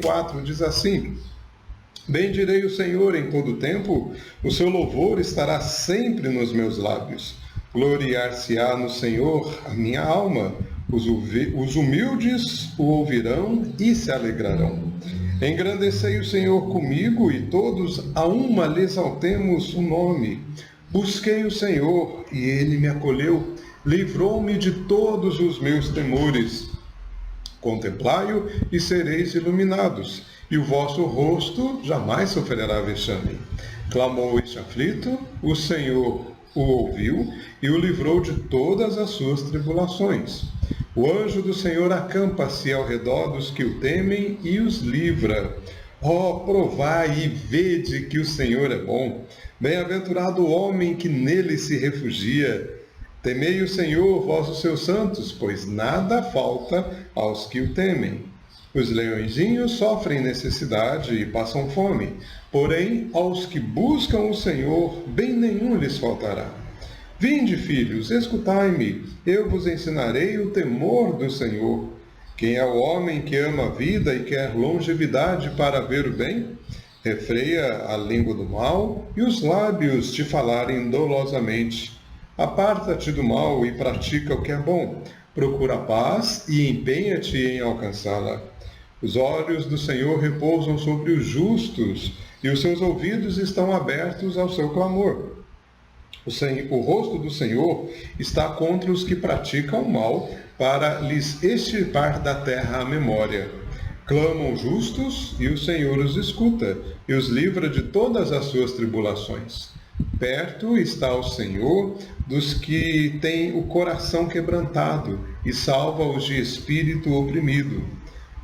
34 diz assim: bendirei o Senhor em todo o tempo, o seu louvor estará sempre nos meus lábios. Gloriar-se-á no Senhor a minha alma, os humildes o ouvirão e se alegrarão. Engrandecei o Senhor comigo e todos a uma lhe exaltemos o nome. Busquei o Senhor e ele me acolheu, livrou-me de todos os meus temores. Contemplai-o e sereis iluminados, e o vosso rosto jamais sofrerá vexame. Clamou este aflito, o Senhor o ouviu e o livrou de todas as suas tribulações. O anjo do Senhor acampa-se ao redor dos que o temem e os livra. Provai e vede que o Senhor é bom. Bem-aventurado o homem que nele se refugia. Temei o Senhor, vós os seus santos, pois nada falta aos que o temem. Os leõezinhos sofrem necessidade e passam fome, porém aos que buscam o Senhor, bem nenhum lhes faltará. Vinde, filhos, escutai-me, eu vos ensinarei o temor do Senhor. Quem é o homem que ama a vida e quer longevidade para ver o bem? Refreia a língua do mal e os lábios te falarem dolosamente. Aparta-te do mal e pratica o que é bom. Procura a paz e empenha-te em alcançá-la. Os olhos do Senhor repousam sobre os justos e os seus ouvidos estão abertos ao seu clamor. O rosto do Senhor está contra os que praticam o mal, para lhes extirpar da terra a memória. Clamam justos e o Senhor os escuta e os livra de todas as suas tribulações. Perto está o Senhor dos que têm o coração quebrantado e salva os de espírito oprimido.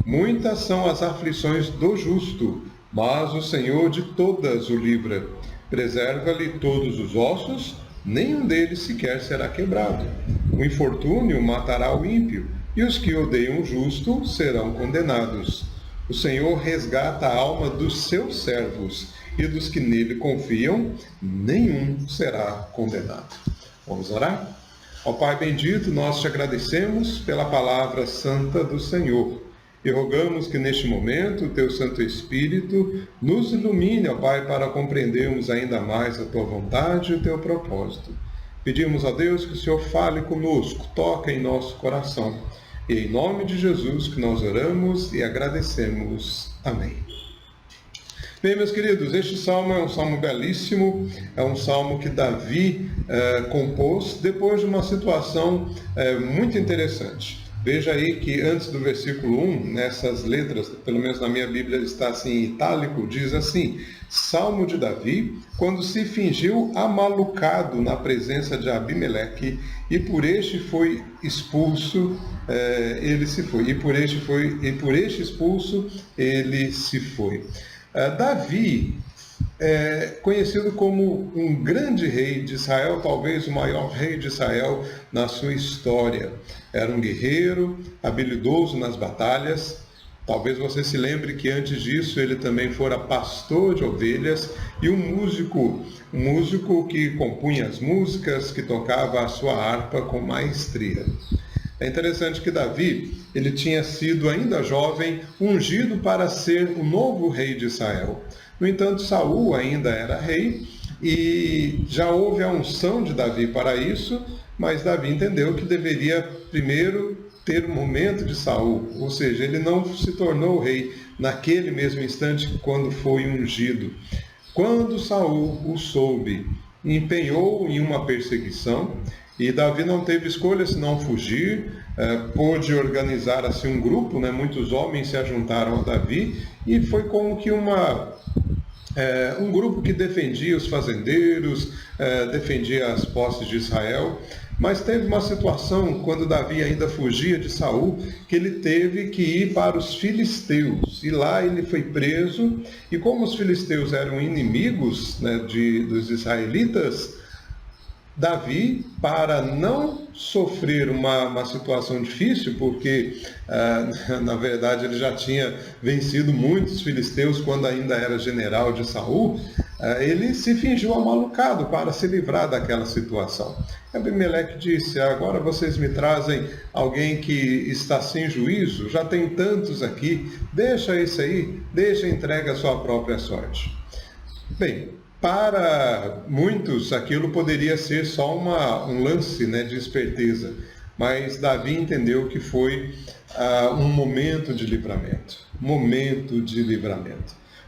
Muitas são as aflições do justo, mas o Senhor de todas o livra. Preserva-lhe todos os ossos, nenhum deles sequer será quebrado. O infortúnio matará o ímpio, e os que odeiam o justo serão condenados. O Senhor resgata a alma dos seus servos, e dos que nele confiam, nenhum será condenado. Vamos orar? Ó Pai bendito, nós te agradecemos pela palavra santa do Senhor. E rogamos que neste momento o teu Santo Espírito nos ilumine, ó Pai, para compreendermos ainda mais a tua vontade e o teu propósito. Pedimos a Deus que o Senhor fale conosco, toque em nosso coração. E em nome de Jesus que nós oramos e agradecemos. Amém. Bem, meus queridos, este salmo é um salmo belíssimo, é um salmo que Davi compôs depois de uma situação muito interessante. Veja aí que antes do versículo 1, nessas letras, pelo menos na minha Bíblia está assim em itálico, diz assim: Salmo de Davi, quando se fingiu amalucado na presença de Abimeleque, e por este foi expulso, ele se foi. E por este expulso, ele se foi. Davi conhecido como um grande rei de Israel, talvez o maior rei de Israel na sua história. Era um guerreiro, habilidoso nas batalhas. Talvez você se lembre que antes disso ele também fora pastor de ovelhas e um músico que compunha as músicas, que tocava a sua harpa com maestria. É interessante que Davi, ele tinha sido ainda jovem, ungido para ser o novo rei de Israel. No entanto, Saul ainda era rei e já houve a unção de Davi para isso, mas Davi entendeu que deveria primeiro ter o momento de Saul, ou seja, ele não se tornou rei naquele mesmo instante quando foi ungido. Quando Saul o soube, empenhou em uma perseguição, e Davi não teve escolha senão fugir, pôde organizar assim um grupo, muitos homens se ajuntaram a Davi, e foi como que um grupo que defendia os fazendeiros, defendia as posses de Israel. Mas teve uma situação, quando Davi ainda fugia de Saul, que ele teve que ir para os filisteus. E lá ele foi preso, e como os filisteus eram inimigos dos israelitas, Davi, para não sofrer uma situação difícil, porque na verdade ele já tinha vencido muitos filisteus quando ainda era general de Saul, ele se fingiu amalucado para se livrar daquela situação. Abimeleque disse: agora vocês me trazem alguém que está sem juízo, já tem tantos aqui, deixa esse aí, entregue a sua própria sorte. Bem, para muitos aquilo poderia ser só um lance, né, de esperteza, mas Davi entendeu que foi um momento de livramento.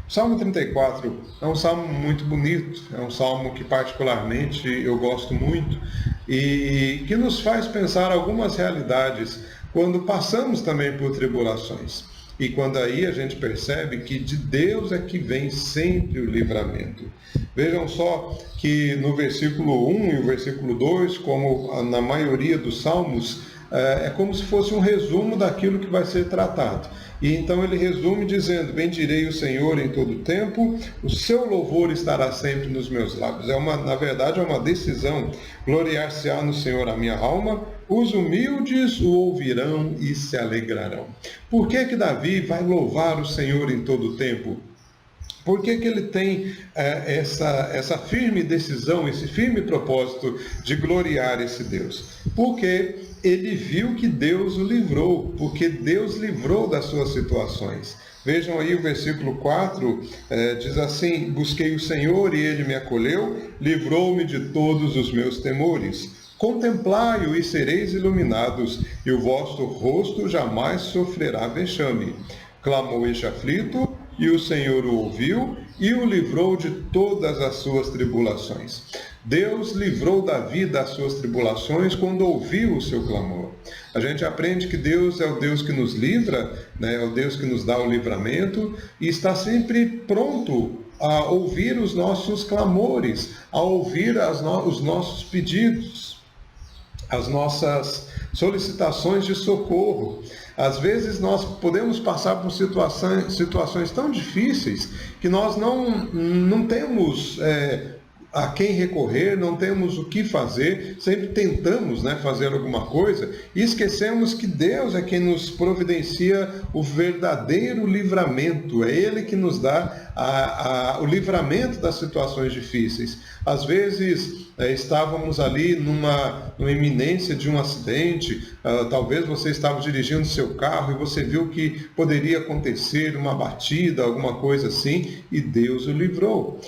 O Salmo 34 é um salmo muito bonito, é um salmo que particularmente eu gosto muito e que nos faz pensar algumas realidades quando passamos também por tribulações. E quando aí a gente percebe que de Deus é que vem sempre o livramento. Vejam só que no versículo 1 e o versículo 2, como na maioria dos salmos, é como se fosse um resumo daquilo que vai ser tratado. E então ele resume dizendo: bendirei o Senhor em todo o tempo, o seu louvor estará sempre nos meus lábios. Na verdade é uma decisão. Gloriar-se-á no Senhor a minha alma, os humildes o ouvirão e se alegrarão. Por que Davi vai louvar o Senhor em todo o tempo? Por que ele tem essa firme decisão, esse firme propósito de gloriar esse Deus? Porque ele viu que Deus o livrou, porque Deus livrou das suas situações. Vejam aí o versículo 4, diz assim: busquei o Senhor e ele me acolheu, livrou-me de todos os meus temores. Contemplai-o e sereis iluminados, e o vosso rosto jamais sofrerá vexame. Clamou este aflito, e o Senhor o ouviu e o livrou de todas as suas tribulações. Deus livrou Davi das suas tribulações quando ouviu o seu clamor. A gente aprende que Deus é o Deus que nos livra, né? É o Deus que nos dá o livramento e está sempre pronto a ouvir os nossos clamores, a ouvir os nossos pedidos, as nossas solicitações de socorro. Às vezes nós podemos passar por situações tão difíceis que nós não temos a quem recorrer, não temos o que fazer, sempre tentamos, né, fazer alguma coisa e esquecemos que Deus é quem nos providencia o verdadeiro livramento, é Ele que nos dá o livramento das situações difíceis. Às vezes estávamos ali numa iminência de um acidente, talvez você estava dirigindo seu carro e você viu que poderia acontecer uma batida, alguma coisa assim, e Deus o livrou.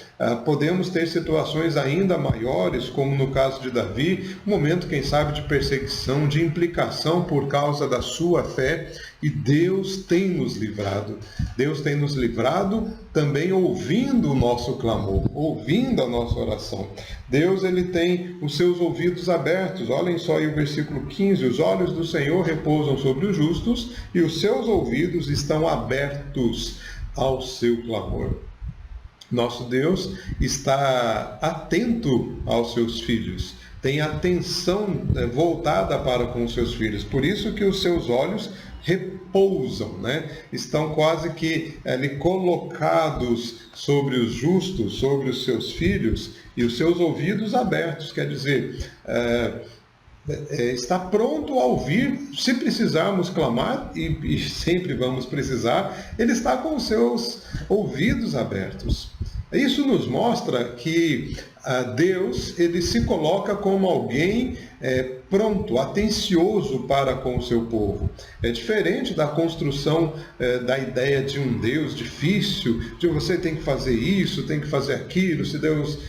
Podemos ter situações ainda maiores, como no caso de Davi, um momento, quem sabe, de perseguição, de implicação por causa da sua fé, e Deus tem nos livrado. Deus tem nos livrado também ouvindo o nosso clamor, ouvindo a nossa oração. Deus, ele tem os seus ouvidos abertos. Olhem só aí o versículo 15. Os olhos do Senhor repousam sobre os justos e os seus ouvidos estão abertos ao seu clamor. Nosso Deus está atento aos seus filhos, tem atenção voltada para com os seus filhos. Por isso que os seus olhos repousam, né? Estão quase que colocados sobre os justos, sobre os seus filhos, e os seus ouvidos abertos, quer dizer, está pronto a ouvir, se precisarmos clamar, e sempre vamos precisar, ele está com os seus ouvidos abertos. Isso nos mostra que Deus, ele se coloca como alguém pronto, atencioso para com o seu povo. É diferente da construção da ideia de um Deus difícil, de você tem que fazer isso, tem que fazer aquilo,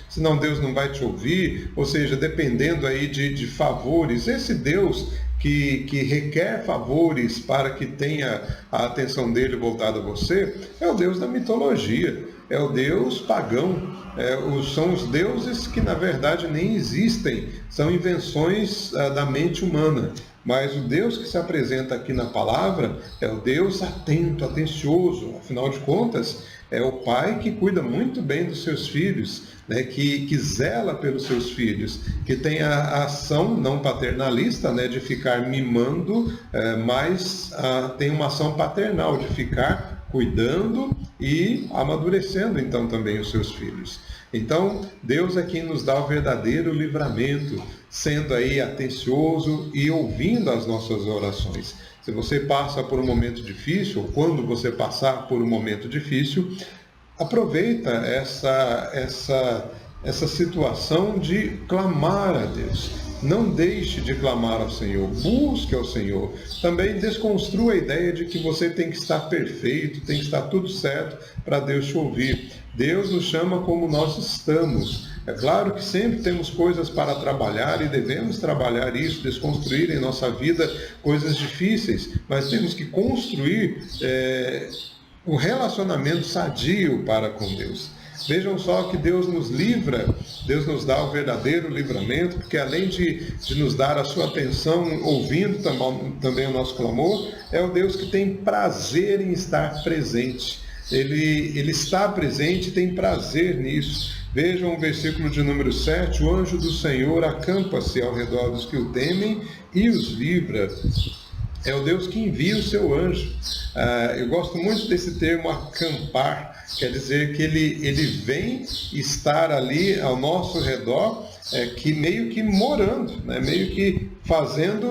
senão Deus não vai te ouvir, ou seja, dependendo aí de favores. Esse Deus que requer favores para que tenha a atenção dele voltada a você, é o Deus da mitologia, é o Deus pagão, são os deuses que na verdade nem existem, são invenções da mente humana. Mas o Deus que se apresenta aqui na palavra é o Deus atento, atencioso. Afinal de contas, é o pai que cuida muito bem dos seus filhos, né, que zela pelos seus filhos, que tem a ação não paternalista, né, de ficar mimando, mas tem uma ação paternal de ficar cuidando e amadurecendo então também os seus filhos. Então, Deus é quem nos dá o verdadeiro livramento, sendo aí atencioso e ouvindo as nossas orações. Se você passa por um momento difícil, ou quando você passar por um momento difícil, aproveita essa situação de clamar a Deus. Não deixe de clamar ao Senhor, busque ao Senhor. Também desconstrua a ideia de que você tem que estar perfeito, tem que estar tudo certo para Deus te ouvir. Deus nos chama como nós estamos. É claro que sempre temos coisas para trabalhar e devemos trabalhar isso, desconstruir em nossa vida coisas difíceis, mas temos que construir um relacionamento sadio para com Deus. Vejam só que Deus nos livra, Deus nos dá o verdadeiro livramento, porque além de nos dar a sua atenção, ouvindo também o nosso clamor, é o Deus que tem prazer em estar presente. Ele está presente e tem prazer nisso. Vejam o versículo de número 7, o anjo do Senhor acampa-se ao redor dos que o temem e os livra. É o Deus que envia o seu anjo. Eu gosto muito desse termo acampar, quer dizer que ele vem estar ali ao nosso redor, que meio que morando, né? Meio que fazendo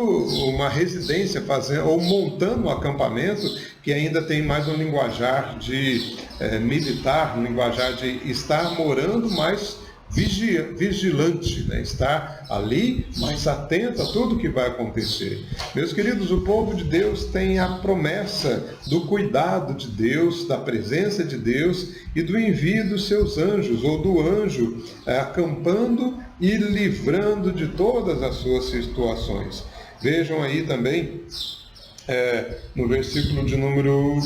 uma residência, ou montando um acampamento, que ainda tem mais um linguajar de militar, um linguajar de estar morando, mas vigilante, né? Estar ali, mais atento a tudo que vai acontecer. Meus queridos, o povo de Deus tem a promessa do cuidado de Deus, da presença de Deus e do envio dos seus anjos, ou do anjo acampando e livrando de todas as suas situações. Vejam aí também no versículo de número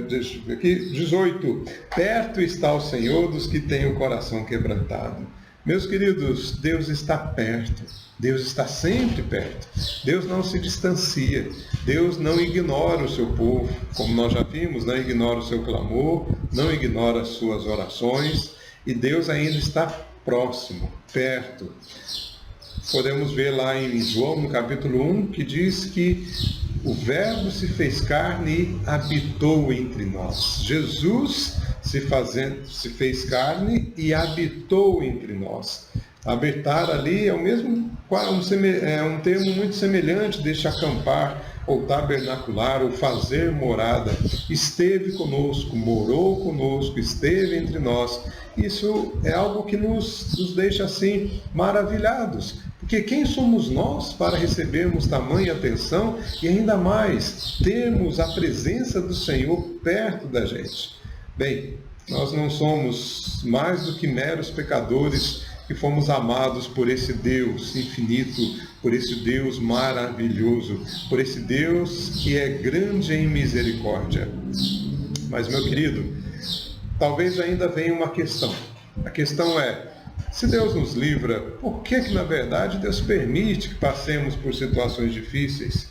18, perto está o Senhor dos que têm o coração quebrantado. Meus queridos, Deus está perto, Deus está sempre perto, Deus não se distancia, Deus não ignora o seu povo, como nós já vimos, não ignora o seu clamor, não ignora as suas orações, e Deus ainda está próximo, perto. Podemos ver lá em João, no capítulo 1, que diz que o Verbo se fez carne e habitou entre nós. Jesus se fez carne e habitou entre nós. Habitar ali é um termo muito semelhante deste acampar, ou tabernacular, ou fazer morada. Esteve conosco, morou conosco, esteve entre nós. Isso é algo que nos deixa assim maravilhados. Porque quem somos nós para recebermos tamanha atenção e ainda mais termos a presença do Senhor perto da gente? Bem, nós não somos mais do que meros pecadores que fomos amados por esse Deus infinito, por esse Deus maravilhoso, por esse Deus que é grande em misericórdia. Mas, meu querido, talvez ainda venha uma questão. A questão é, se Deus nos livra, por que na verdade Deus permite que passemos por situações difíceis?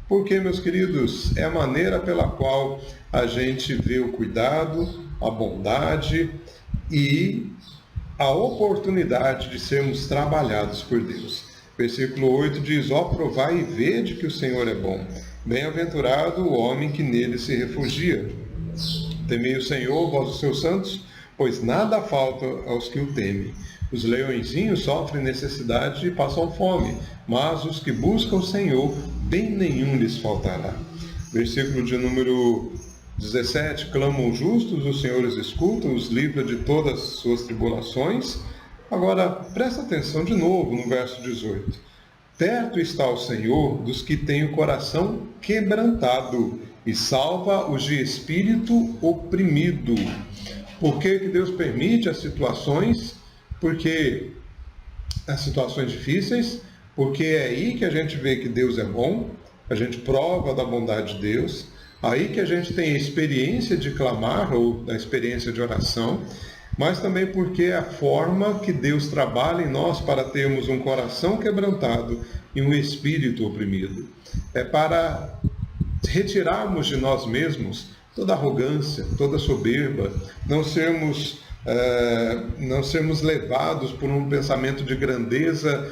Porque, meus queridos, é a maneira pela qual a gente vê o cuidado, a bondade e a oportunidade de sermos trabalhados por Deus. Versículo 8 diz, provai e vede que o Senhor é bom. Bem-aventurado o homem que nele se refugia. Temei o Senhor, vós os seus santos, pois nada falta aos que o temem. Os leõezinhos sofrem necessidade e passam fome, mas os que buscam o Senhor, bem nenhum lhes faltará. Versículo de número 17, clamam os justos, o Senhor os escuta, os livra de todas as suas tribulações. Agora, presta atenção de novo no verso 18. Perto está o Senhor dos que têm o coração quebrantado e salva os de espírito oprimido. Por que Deus permite as situações? Porque as situações difíceis, porque é aí que a gente vê que Deus é bom, a gente prova da bondade de Deus, aí que a gente tem a experiência de clamar, ou da experiência de oração, mas também porque é a forma que Deus trabalha em nós para termos um coração quebrantado e um espírito oprimido. É para retirarmos de nós mesmos toda arrogância, toda soberba, não sermos levados por um pensamento de grandeza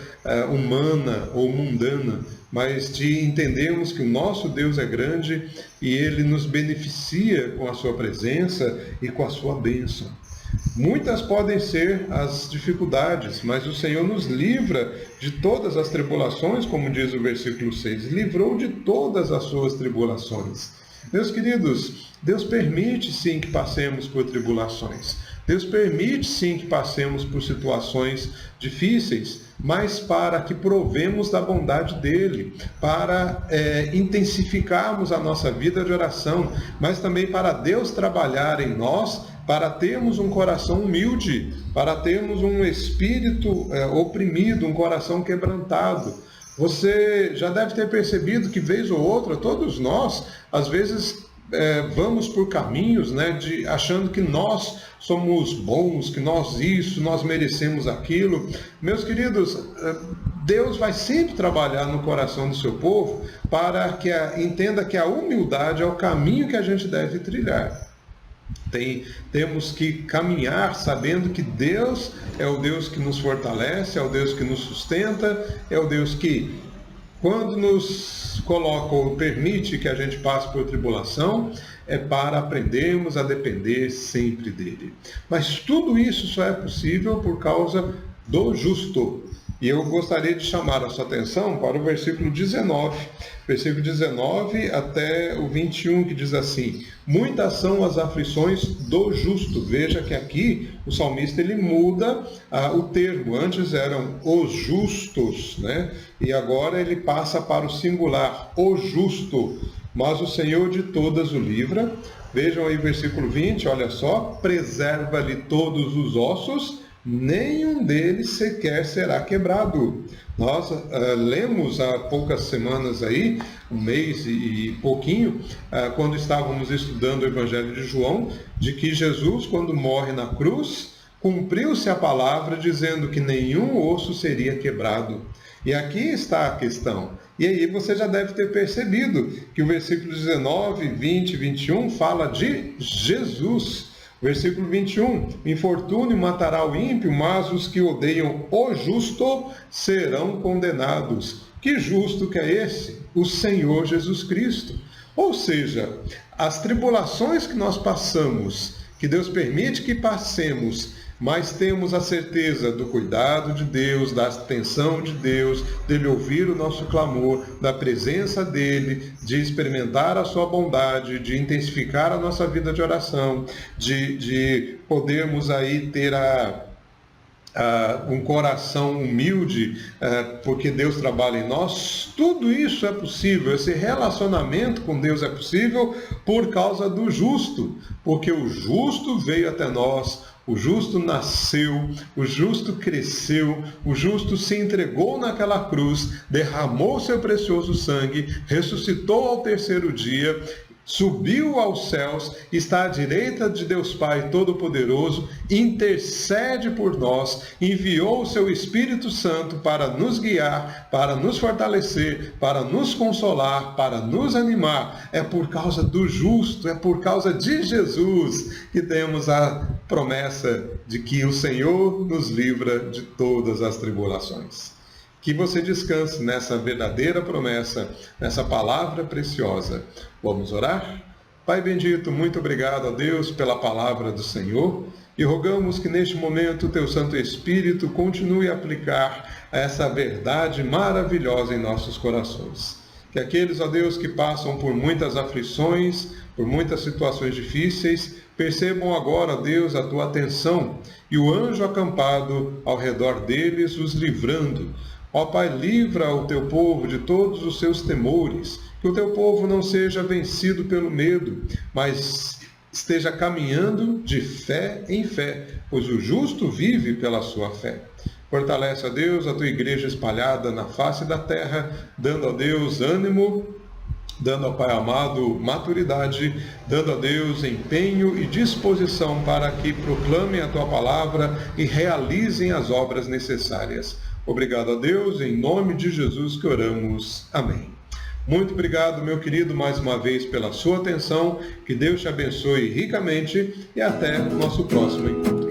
humana ou mundana, mas de entendermos que o nosso Deus é grande e Ele nos beneficia com a sua presença e com a sua bênção. Muitas podem ser as dificuldades, mas o Senhor nos livra de todas as tribulações, como diz o versículo 6, livrou de todas as suas tribulações. Meus queridos, Deus permite sim que passemos por tribulações. Deus permite sim que passemos por situações difíceis, mas para que provemos da bondade dele, para intensificarmos a nossa vida de oração, mas também para Deus trabalhar em nós, para termos um coração humilde, para termos um espírito oprimido, um coração quebrantado. Você já deve ter percebido que, vez ou outra, todos nós, às vezes, vamos por caminhos, né, achando que nós somos bons, que nós merecemos aquilo. Meus queridos, Deus vai sempre trabalhar no coração do seu povo para que entenda que a humildade é o caminho que a gente deve trilhar. Temos que caminhar sabendo que Deus é o Deus que nos fortalece, é o Deus que nos sustenta, é o Deus que, quando nos coloca ou permite que a gente passe por tribulação, é para aprendermos a depender sempre dele. Mas tudo isso só é possível por causa do justo. E eu gostaria de chamar a sua atenção para o versículo 19. Versículo 19 até o 21, que diz assim: muitas são as aflições do justo. Veja que aqui o salmista ele muda o termo. Antes eram os justos, né? E agora ele passa para o singular, o justo. Mas o Senhor de todas o livra. Vejam aí o versículo 20, olha só: preserva-lhe todos os ossos, nenhum deles sequer será quebrado. Nós lemos há poucas semanas aí, um mês e pouquinho, quando estávamos estudando o Evangelho de João, de que Jesus, quando morre na cruz, cumpriu-se a palavra dizendo que nenhum osso seria quebrado. E aqui está a questão. E aí você já deve ter percebido que o versículo 19, 20 e 21 fala de Jesus. Versículo 21, infortúnio matará o ímpio, mas os que odeiam o justo serão condenados. Que justo que é esse? O Senhor Jesus Cristo. Ou seja, as tribulações que nós passamos, que Deus permite que passemos, mas temos a certeza do cuidado de Deus, da atenção de Deus, dele ouvir o nosso clamor, da presença dele, de experimentar a sua bondade, de intensificar a nossa vida de oração, de podermos aí ter um coração humilde, porque Deus trabalha em nós. Tudo isso é possível, esse relacionamento com Deus é possível por causa do justo, porque o justo veio até nós, o justo nasceu, o justo cresceu, o justo se entregou naquela cruz, derramou seu precioso sangue, ressuscitou ao terceiro dia, subiu aos céus, está à direita de Deus Pai Todo-Poderoso, intercede por nós, enviou o seu Espírito Santo para nos guiar, para nos fortalecer, para nos consolar, para nos animar. É por causa do justo, é por causa de Jesus que temos a promessa de que o Senhor nos livra de todas as tribulações. Que você descanse nessa verdadeira promessa, nessa palavra preciosa. Vamos orar? Pai bendito, muito obrigado a Deus pela palavra do Senhor e rogamos que neste momento o Teu Santo Espírito continue a aplicar essa verdade maravilhosa em nossos corações. Que aqueles, ó Deus, que passam por muitas aflições, por muitas situações difíceis, percebam agora, ó Deus, a Tua atenção e o anjo acampado ao redor deles os livrando. Ó Pai, livra o Teu povo de todos os seus temores, que o Teu povo não seja vencido pelo medo, mas esteja caminhando de fé em fé, pois o justo vive pela sua fé. Fortalece, ó Deus, a Tua igreja espalhada na face da terra, dando a Deus ânimo, dando ao Pai amado maturidade, dando a Deus empenho e disposição para que proclamem a Tua palavra e realizem as obras necessárias. Obrigado a Deus, em nome de Jesus que oramos. Amém. Muito obrigado, meu querido, mais uma vez pela sua atenção. Que Deus te abençoe ricamente e até o nosso próximo encontro.